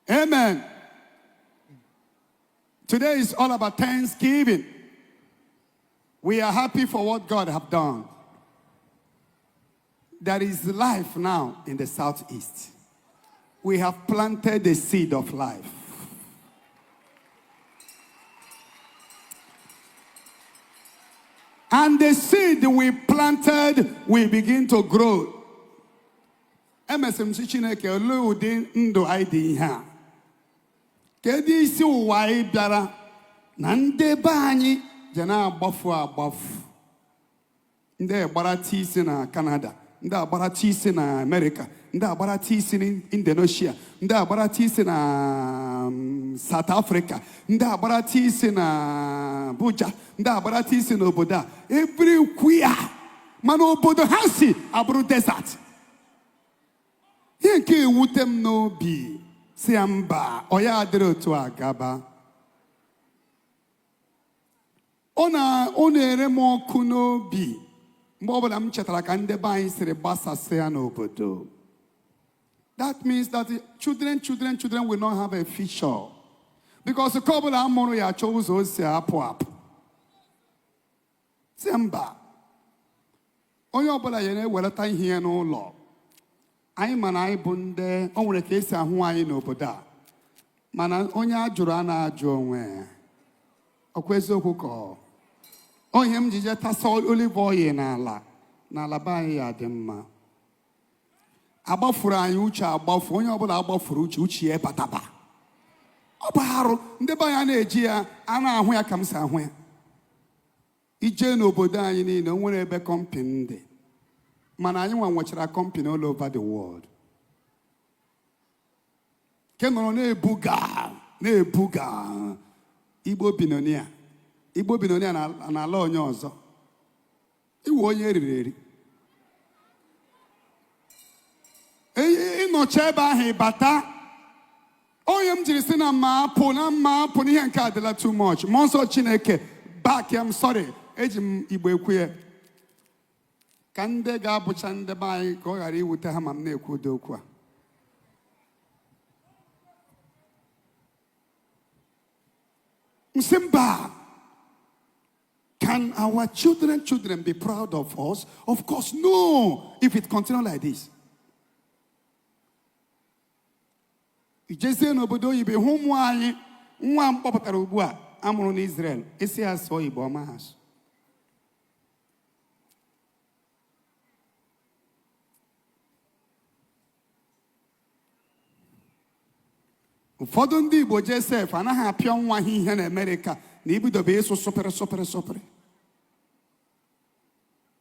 Amen. Today is all about Thanksgiving. We are happy for what God has done. There is life now in the southeast. We have planted the seed of life. And the seed we planted will begin to grow. MSM Chineke olu ndo ID ha. Kedu isi ụwa anyị bịara na ndị be anyị je na-agbafu. Ndị agbarata isi na Canada, ndị agbarata isi na America, ndị agbarata isi na Indonesia, ndị agbarata isi na South Africa, ndị agbarata isi na Abuja, ndị agbarata isi na obodo a. Everywhere. Mana obodo ha si abụrụ desert. Ihe nke ewute m n'obi si mba ọ ya adịrị otu a gaba. Ọ na-ere m ọkụ n'obi mgbe ọbụla m chetara ka ndị be anyị siri gbasasịa n'obodo. That means that children will not have a future. Because nke ọbụla amụrụ ya achọ ụzọ o si apụ. Si mba onye ọbụla ya na-ewelata ihe ya n'ụlọ. Anyị mana anyị bụ ndị o nwere ka esi ahụ anyị n'obodo a. Mana onye ajụrụ a na-ajụ onwe. Ọkwa eziokwu ka onye m jije tasa olive oil n'ala be anyị ya dị mma. Agbafuru anyị uche agbafu. Onye ọbụla agbafuru uche ya bataba. Ọ bụ arụ ndị be anyị na-eji ya a na-ahụ ya ka m si ahụ ya. Ije n'obodo anyị niile o nwere ebe kọmpini dị. Mana anyị nwechara company all over the world. Ke nọrọ na-ebuga Igbo billionaire. Igbo billionaire na-ala onye ọzọ. Iwe onye eriri eri. Ịnọcha ebe ahụ ịbata. Onye m jiri si na mma apụ n'ihe nke adịla too much. Mmụọ nsọ Chineke back I'm sorry. Eji m Igbo ekwu ya. Ka ndị ga-abụcha ndị be anyị ka ọ ghara iwute ha ma m na-ekwu ụdị okwu a. Msimba, can our children be proud of us? Of course, no, if it continues like this. Ijezie n'obodo oyibo hụ ụmụ anyị nwa m kpọpụtara ugbu a amụrụ n'Israel esi ha sụọ Igbo ọma ha sụ. Ụfọdụ ndị Igbo Joseph anaghị apịọ nwa ha ihe na America na ibidobe ịsụ sụpịrị.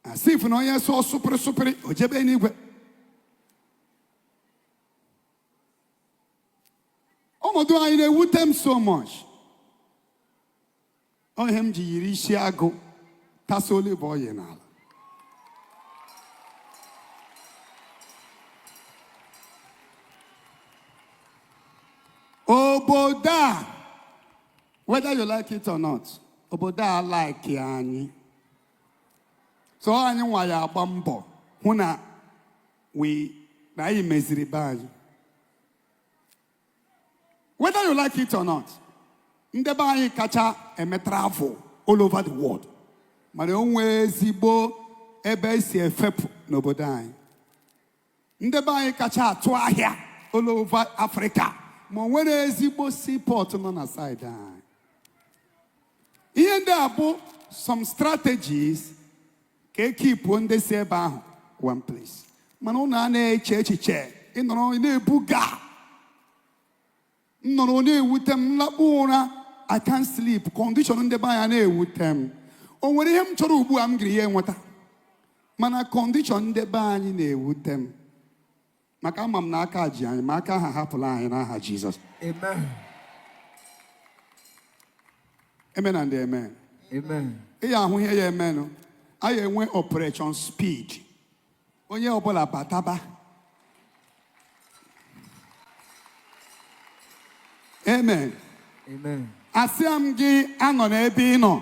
Asif na onye sụọ sụpịrị o jebe n'igwe. Ọnọdụ anyị na-ewute m so much. Ohe m ji yiri isi agụ tasa olive oil n'ala. Obodo, whether you like it or not, obodo like anyị. So anyị nwa ya agba mbọ hụ na anyị meziri be anyị. Whether you like it or not, ndị be anyị kacha eme travel all over the world. Mana o nwee ezigbo ebe esi efepụ n'obodo anyị. Ndị be anyị kacha atụ ahịa all over Africa. Ma nwere ezigbo seaport nọ na side anyị. Ihe ndị a bụ some strategies ka ekipuo ndị si ebe ahụ one place. Mana ụnụ a na-eche echiche ịnọrọ na-ebuga. Nnọrọ na-ewute m lakpu ụra. I can't sleep. Condition ndị be anyị na-ewute m. O nwere ihe m chọrọ ugbu a m giri ya enweta. Mana condition ndị be anyị na-ewute m. Maka ama m na aka ji anyị ma aka ha hapụla anyị n'aha Jizọs. Amen. Amen and amen. Amen. Ihe ahụ ihe ya emenụ. Anyị enwe operation speed. Onye ọbụla bataba. Amen. Amen. Asị m gị anọ n'ebe ị nọ.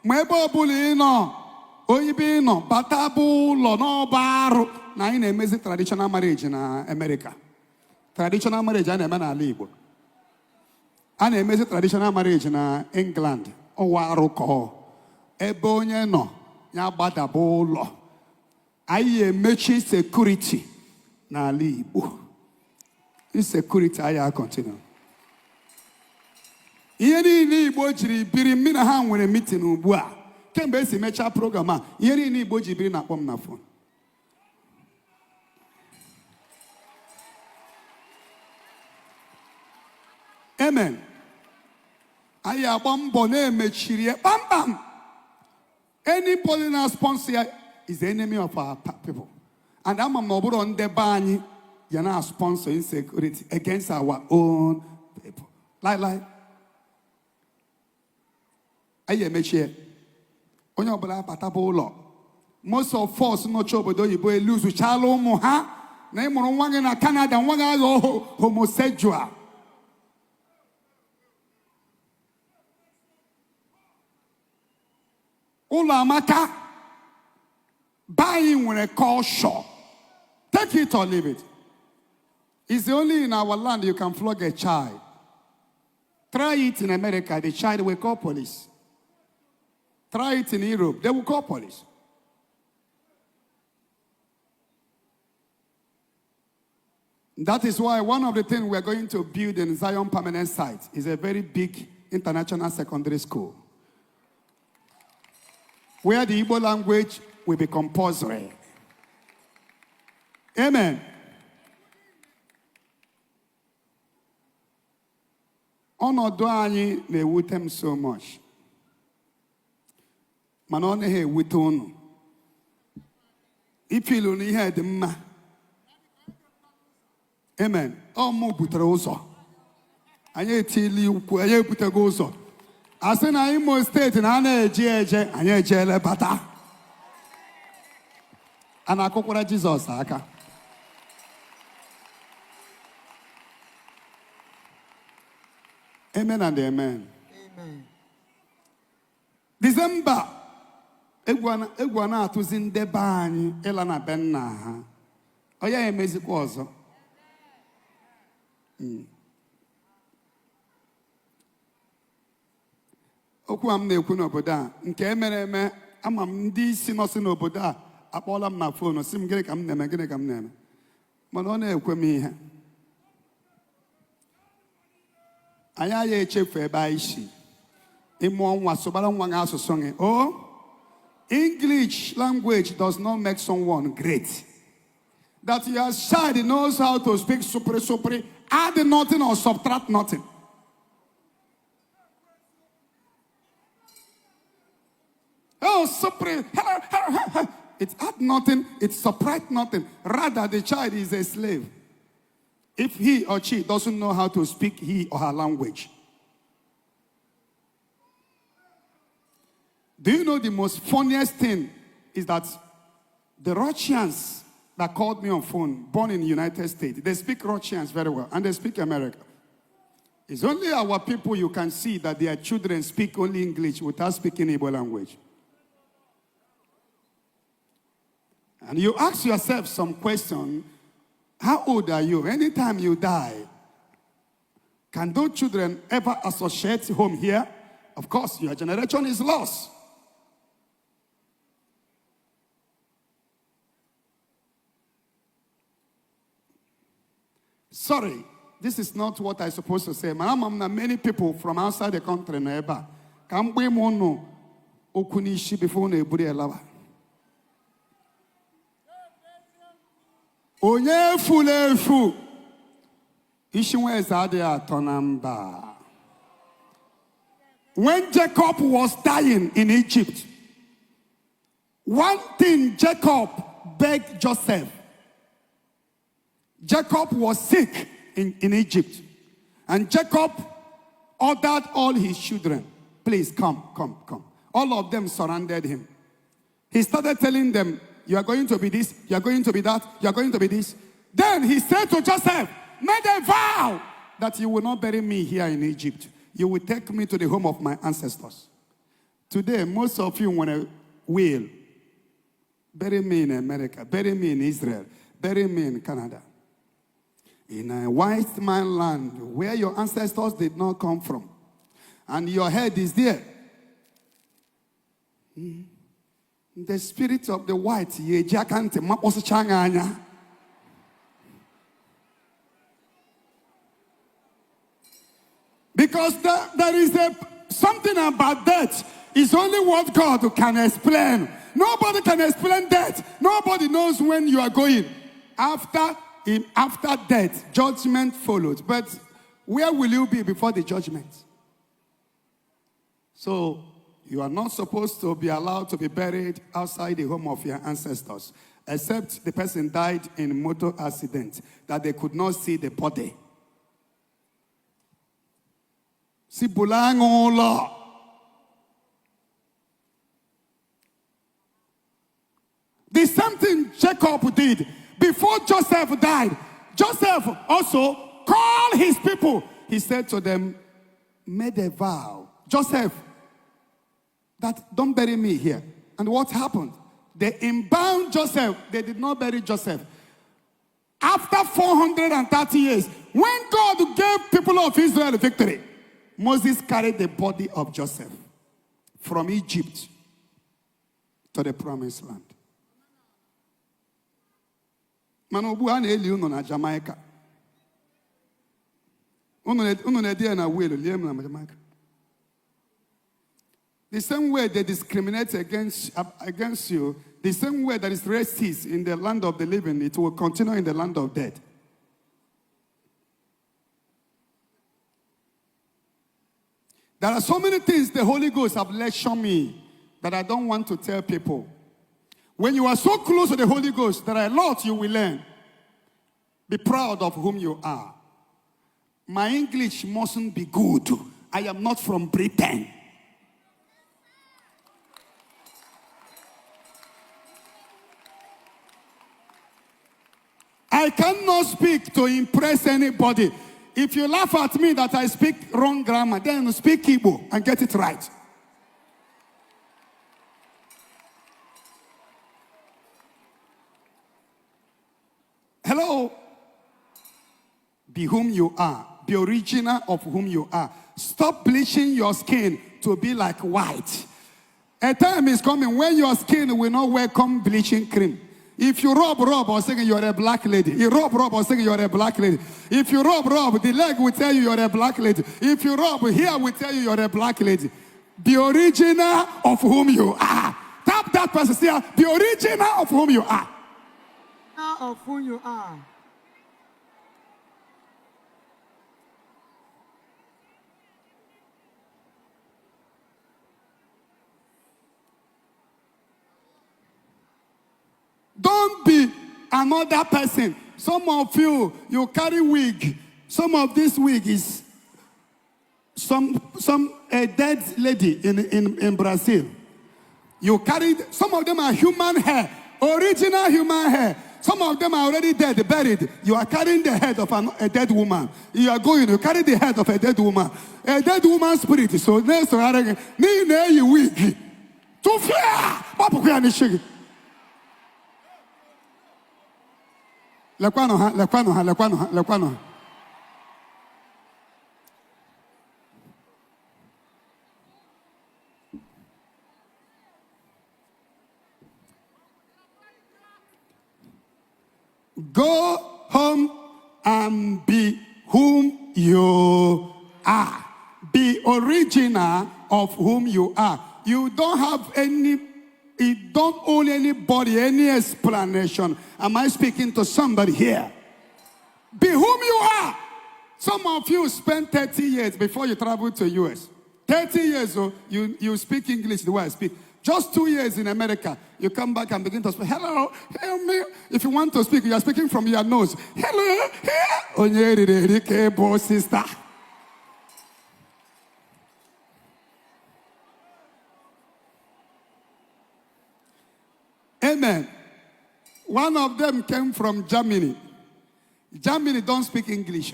Ma ebe ọbụla ị nọ, oyibe ị nọ, bata bụ ụlọ n'ọba arụ. Na anyị na-emezi traditional marriage na America. Traditional marriage a na-eme n'ala Igbo. a na-emezi traditional marriage na England ọwa arụkọ ebe onye nọ ya gbadaba ụlọ anyị emechi security n'ala Igbo. Insecurity anyị continue. Ihe niile Igbo jiri biri mmiri na ha nwere meeting ugbu a kemgbe esi mechaa program a ihe niile Igbo ji biri na-akpọ m na phone. Amen. Anyị agba mbọ na-emechiri ya kpamkpam. Anybody na sponsor is the enemy of our people. And ama m na ọ bụrụ ndị be anyị ya na sponsor insecurity against our own people. Lie. Anyị emechie onye ọbụla abataba ụlọ. Most of us nọchi obodo oyibo eluzuchala ụmụ ha na ịmụrụ nwa gị na Canada nwa gị aghọ homosexual. Ụlọ amaka buying with a culture. Take it or leave it. It's only in our land you can flog a child. Try it in America, the child will call police. Try it in Europe, they will call police. That is why one of the things we are going to build in Zion Permanent Site is a very big international secondary school, where the Igbo language will be compulsory. Amen. Ọnọdụ anyị na-ewute m so much. Mana ọ naghị ewute unu. Ifilu na ihe dị mma. Amen. Ọ mụ butere ụzọ. Anyị etili ukwu, anyị ebutego ụzọ. Asị na Imo steeti na a na-eje eje, anyị ejele bata. A na-akụkwara Jizọs aka. Amen and amen. Amen. December, egwu na-atụzi ndị be anyị ịla na be nna ha. Ọ ya emezikwa ọzọ. Okwu am na-ekwu n'obodo a nke emere eme ama m ndị isi nọsị n'obodo a akpọọla m na fonu si m gịnị ka m na-eme gịnị ka m na-eme mana ọ na-ekwe m ihe. Anyị agha echefu ebe anyị si ịmụọ nwa sụbara nwa gị asụsụ gị. Oh, English language does not make someone great. That your child knows how to speak supri, add nothing or subtract nothing. Oh, supri, it add nothing, it subtract nothing. Rather, the child is a slave if he or she doesn't know how to speak he or her language. Do you know the most funniest thing is that the Russians that called me on phone, born in the United States, they speak Russians very well, and they speak American. It's only our people you can see that their children speak only English without speaking Igbo language. And you ask yourself some question, how old are you? Anytime you die, can those children ever associate home here? Of course, your generation is lost. Sorry, this is not what I'm supposed to say. Many people from outside the country know can we mono okunishi before neburi elaba. Onye fulefu ishiwe zade atonamba. When Jacob was dying in Egypt, one thing Jacob begged Joseph. Jacob was sick in Egypt. And Jacob ordered all his children, please come. All of them surrounded him. He started telling them, you are going to be this, you are going to be that, you are going to be this. Then he said to Joseph, make a vow that you will not bury me here in Egypt. You will take me to the home of my ancestors. Today, most of you want to will bury me in America, bury me in Israel, bury me in Canada. in a white man land where your ancestors did not come from, and your head is there. The spirit of the white, because there is something about death. It's only what God can explain. Nobody can explain death. Nobody knows when you are going. After death, judgment follows. But where will you be before the judgment? So you are not supposed to be allowed to be buried outside the home of your ancestors, except the person died in a motor accident that they could not see the body. Si bulangola. The same thing Jacob did before Joseph died. Joseph also called his people. He said to them, made a vow. Joseph, that don't bury me here. And what happened? They embalmed Joseph. They did not bury Joseph. After 430 years, when God gave people of Israel victory, Moses carried the body of Joseph from Egypt to the promised land. Manobu ana eli uno na Jamaica. Uno na dia na wheel liam na Jamaica. The same way they discriminate against you, the same way that is racist in the land of the living, it will continue in the land of dead. There are so many things the Holy Ghost have lectured me that I don't want to tell people. When you are so close to the Holy Ghost, there are a lot you will learn. Be proud of whom you are. My English mustn't be good. I am not from Britain. I cannot speak to impress anybody. If you laugh at me that I speak wrong grammar, then speak Igbo and get it right. Hello? Be whom you are. Be original of whom you are. Stop bleaching your skin to be like white. A time is coming when your skin will not welcome bleaching cream. If you rub or saying you're a black lady. You rub or saying you're a black lady. If you rub, the leg will tell you you're a black lady. If you rub, here will tell you you're a black lady. Be original of whom you are. Tap that person. Say, be original of whom you are. Of who you are. Don't be another person. Some of you carry wig. Some of this wig is a dead lady in Brazil. You carry, some of them are human hair, original human hair. Some of them are already dead, buried. You are carrying the head of a dead woman. You are going, you carry the head of a dead woman. A dead woman's spirit. So, next to you wig. To fear. Lekwano. Go home and be whom you are. Be original of whom you are. You don't have any, you don't owe anybody any explanation. Am I speaking to somebody here? Be whom you are. Some of you spent 30 years before you traveled to the US. 30 years, you speak English the way I speak. Just 2 years in America, you come back and begin to speak. Hello, help me. If you want to speak, you are speaking from your nose. Hello, sister. Amen. One of them came from Germany. Germany don't speak English.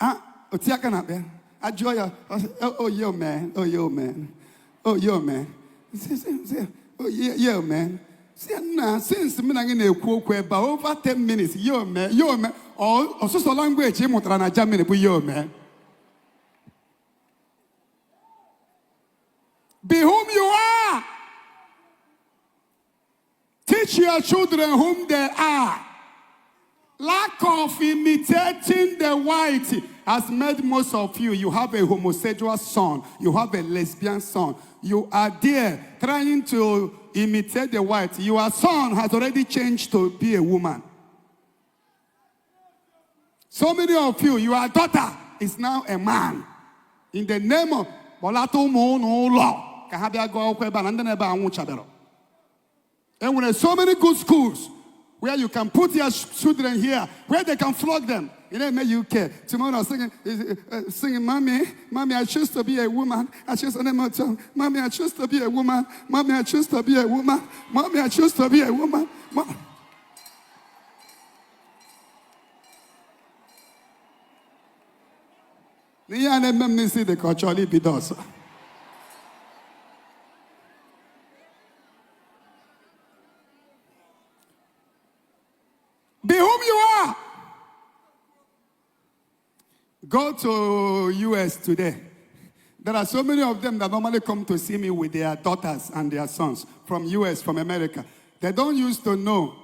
Oh, yo, man. Oh, yo, man. Oh, yo, man. Oh, yeah, man. Since me about over 10 minutes, yo man, or so language, Germany, yo man. Be whom you are. Teach your children whom they are. Lack of imitating the white has made most of you. You have a homosexual son. You have a lesbian son. You are there trying to imitate the white. Your son has already changed to be a woman. So many of you, your daughter is now a man. In the name of and when there's so many good schools where you can put your children here, where they can flog them. It ain't make you care. Tomorrow singing, Mommy, I choose to be a woman. Mommy, I choose to be a woman. Mommy, I choose to be a woman. Mommy, I choose to be a woman. Be whom you are. Go to US today. There are so many of them that normally come to see me with their daughters and their sons from US, from America. They don't used to know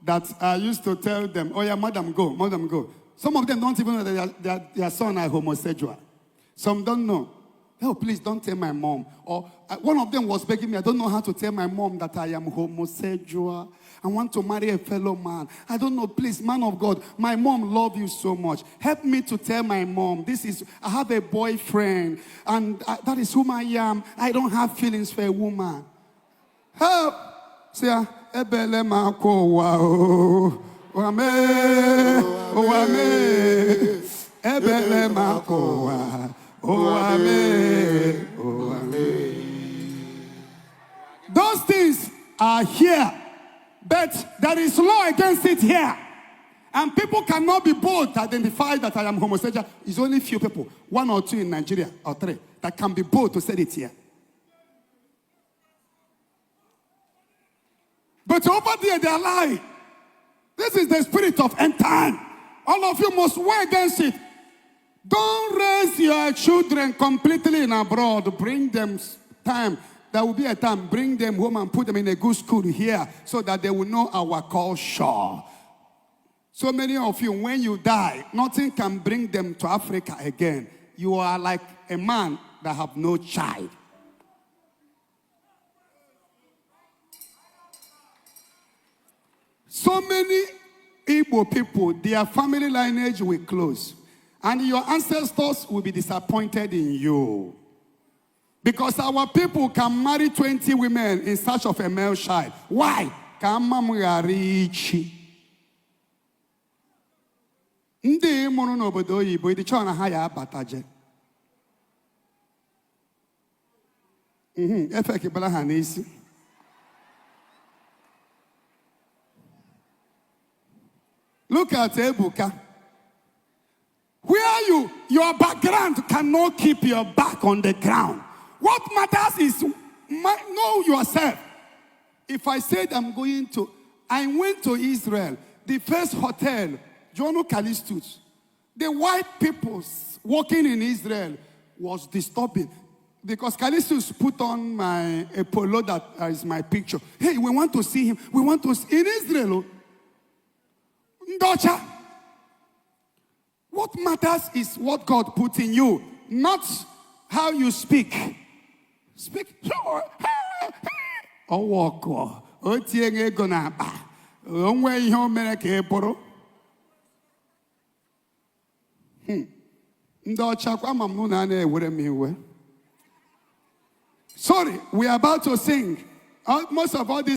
that I used to tell them, oh yeah, madam, go. Some of them don't even know that their son are homosexual. Some don't know. Oh, please don't tell my mom. Or one of them was begging me, I don't know how to tell my mom that I am homosexual. I want to marry a fellow man. I don't know, please, man of God, my mom loves you so much. Help me to tell my mom, I have a boyfriend, and that is whom I am. I don't have feelings for a woman. Help! Say, ebele mako wa ame, ebele mako wa ame. Those things are here. But there is law against it here. And people cannot be bold to identify that I am homosexual. It's only few people, 1 or 2 in Nigeria, or 3, that can be bold to say it here. But over there, they are lying. This is the spirit of end time. All of you must war against it. Don't raise your children completely in abroad. Bring them time. There will be a time, bring them home and put them in a good school here so that they will know our culture. So many of you, when you die, nothing can bring them to Africa again. You are like a man that have no child. So many Igbo people, their family lineage will close. And your ancestors will be disappointed in you. Because our people can marry 20 women in search of a male child. Why? Ndị mụrụ n'obodo oyibo ịdị chọọ na ha ya abataje. Efe kibala ha n'isi. Look at Ebuka. Where your background cannot keep your back on the ground. What matters is know yourself. If I said I went to Israel, the first hotel, Jono Callistus, the white people working in Israel was disturbing. Because Callistus put on a polo that is my picture. Hey, we want to see him. We want to see in Israel. Ndocha. What matters is what God put in you, not how you speak. Speak. Oh, walk. Oh, tienge gonna ba. Onwe ihe mere ka e boro. Ndocha kwa mamnu na na-ewere m iwe. Sorry, we are about to sing. Most of all these